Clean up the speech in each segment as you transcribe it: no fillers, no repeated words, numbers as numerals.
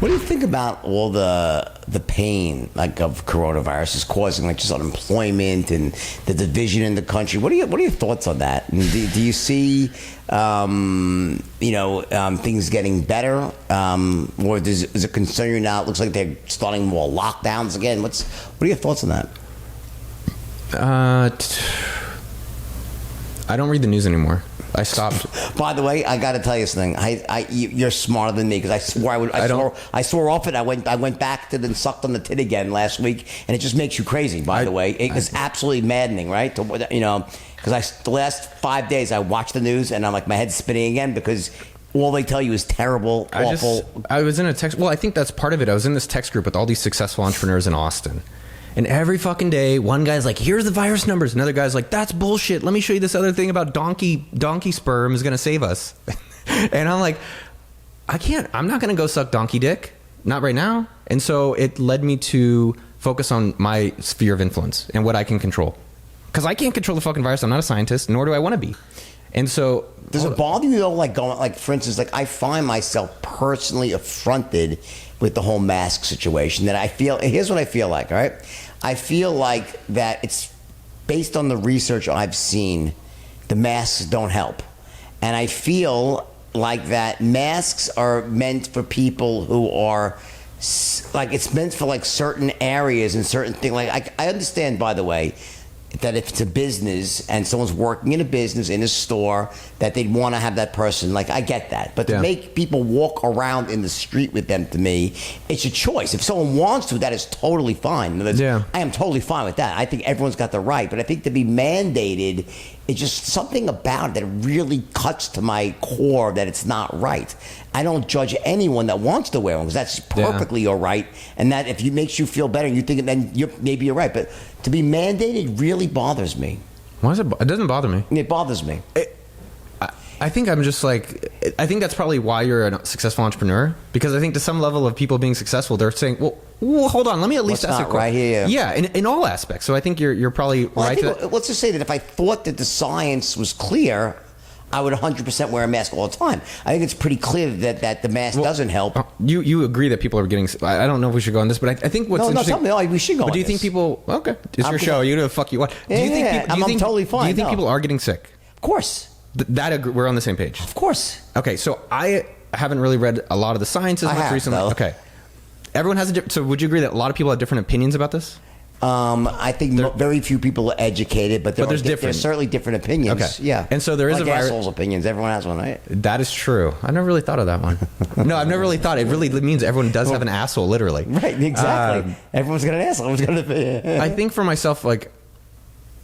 What do you think about all the pain like of coronavirus is causing, like just unemployment and the division in the country? What are your thoughts on that? And do you see things getting better, or is it concern you now? It looks like they're starting more lockdowns again. What are your thoughts on that? I don't read the news anymore. I stopped. By the way, I got to tell you something. You're smarter than me, because I swore I swore off it. I went back to and sucked on the tit again last week, and it just makes you crazy. By the way, it's absolutely maddening, right? Because the last 5 days I watched the news and I'm like, my head's spinning again, because all they tell you is terrible, awful. I was in a text. Well, I think that's part of it. I was in this text group with all these successful entrepreneurs in Austin. And every fucking day, one guy's like, here's the virus numbers. Another guy's like, that's bullshit. Let me show you this other thing about donkey sperm is going to save us. And I'm like, I'm not going to go suck donkey dick. Not right now. And so it led me to focus on my sphere of influence and what I can control. Because I can't control the fucking virus. I'm not a scientist, nor do I want to be. And so... Does it bother you, though, like, for instance, like, I find myself personally affronted with the whole mask situation, that I feel... Here's what I feel like, all right? I feel like that it's based on the research I've seen, the masks don't help. And I feel like that masks are meant for people who are... Like, it's meant for, like, certain areas and certain things. Like, I understand, by the way, that if it's a business and someone's working in a business, in a store, that they'd want to have that person. Like, I get that. But to make people walk around in the street with them, to me, it's a choice. If someone wants to, that is totally fine. I am totally fine with that. I think everyone's got the right. But I think to be mandated, it's just something about it that really cuts to my core that it's not right. I don't judge anyone that wants to wear one, because that's perfectly all right. And that if it makes you feel better and you think it, then maybe you're right. But to be mandated really bothers me. Why is it? It doesn't bother me. It bothers me. I think I'm just like, I think that's probably why you're a successful entrepreneur, because I think to some level of people being successful, they're saying, well, hold on, let me at least ask a question. Right here. Yeah, in all aspects. So I think you're probably right. Let's just say that if I thought that the science was clear, I would 100% wear a mask all the time. I think it's pretty clear that the mask doesn't help. You agree that people are getting... I don't know if we should go on this, but I think what's interesting... No, we should go on this. But do you think people... Okay, it's your show. You do the fuck you want. I'm totally fine. Do you think people are getting sick? Of course. We're on the same page. Of course. Okay, so I haven't really read a lot of the science as much recently. Though. Okay. Everyone has so would you agree that a lot of people have different opinions about this? I think very few people are educated, but there's certainly different opinions. Okay. Yeah. And so there is like assholes' opinions. Everyone has one, right? That is true. I never really thought of that one. No, I've never really thought. It really means everyone does have an asshole, literally. Right, exactly. Everyone's got an asshole. I think for myself, like,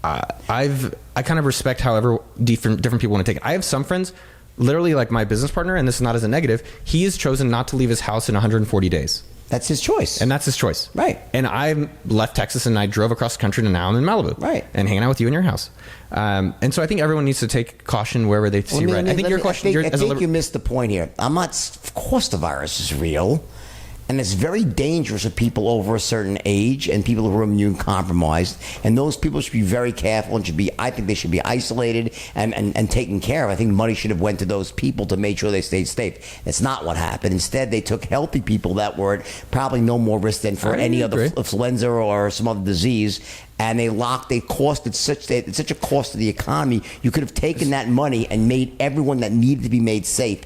I kind of respect however different people want to take it. I have some friends, literally like my business partner, and this is not as a negative, he has chosen not to leave his house in 140 days. That's his choice. And that's his choice. Right. And I left Texas and I drove across the country, and now I'm in Malibu. Right. And hanging out with you in your house. And so I think everyone needs to take caution wherever they see red. I think your question... I think you missed the point here. Of course the virus is real. And it's very dangerous for people over a certain age and people who are immune compromised. And those people should be very careful and I think they should be isolated and taken care of. I think money should have went to those people to make sure they stayed safe. That's not what happened. Instead, they took healthy people that were at probably no more risk than for any other influenza or some other disease. And they costed such a cost to the economy. You could have taken that money and made everyone that needed to be made safe.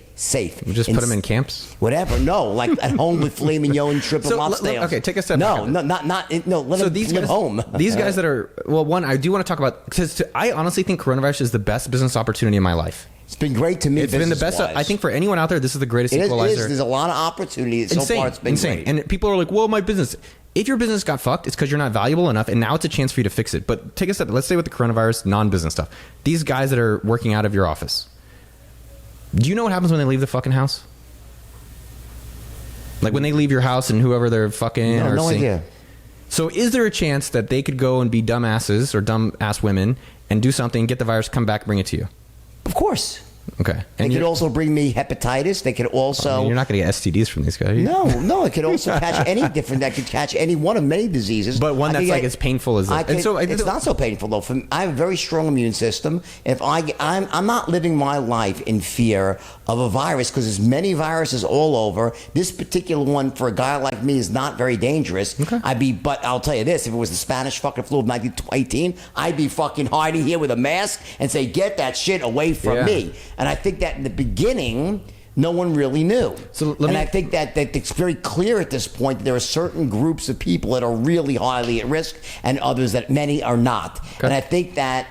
We just put them in camps? Whatever. No, like at home with filet mignon and triple lobster. Okay, take a step back. No, let them live home. These guys that are... Well, one, I do want to talk about... Because I honestly think coronavirus is the best business opportunity in my life. It's been great to me. It's been the best. I think for anyone out there, this is the greatest equalizer. There's a lot of opportunity. So far, it's been great. And people are like, well, my business... If your business got fucked, it's because you're not valuable enough, and now it's a chance for you to fix it. But take a step. Let's say with the coronavirus, non-business stuff. These guys that are working out of your office. Do you know what happens when they leave the fucking house? Like when they leave your house and whoever they're fucking or no seeing. idea. So is there a chance that they could go and be dumbasses or dumbass women and do something, get the virus, come back, bring it to you? Of course. Okay. They could also bring me hepatitis. They could also. I mean, you're not going to get STDs from these guys. No. It could also catch any different. That could catch any one of many diseases. But one that's like as painful as that. It's not so painful though. I have a very strong immune system. If I'm not living my life in fear of a virus because there's many viruses all over. This particular one for a guy like me is not very dangerous. Okay. But I'll tell you this: if it was the Spanish fucking flu of 1918, I'd be fucking hiding here with a mask and say, "Get that shit away from me." And I think that in the beginning, no one really knew. I think that it's very clear at this point that there are certain groups of people that are really highly at risk and others that many are not. Okay. And I think that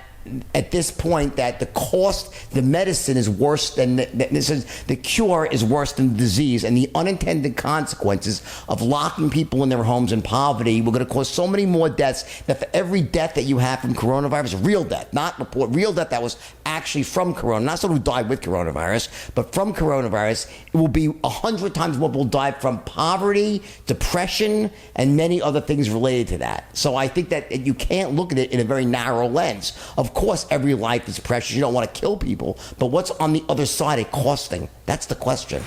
at this point that the medicine is worse than the cure is worse than the disease, and the unintended consequences of locking people in their homes in poverty were going to cause so many more deaths that for every death that you have from coronavirus, real death, not real death that was actually from corona, not someone who died with coronavirus, but from coronavirus, it will be 100 times more people die from poverty, depression, and many other things related to that. So I think that you can't look at it in a very narrow lens. Of course, every life is precious. You don't want to kill people. But what's on the other side of costing? That's the question.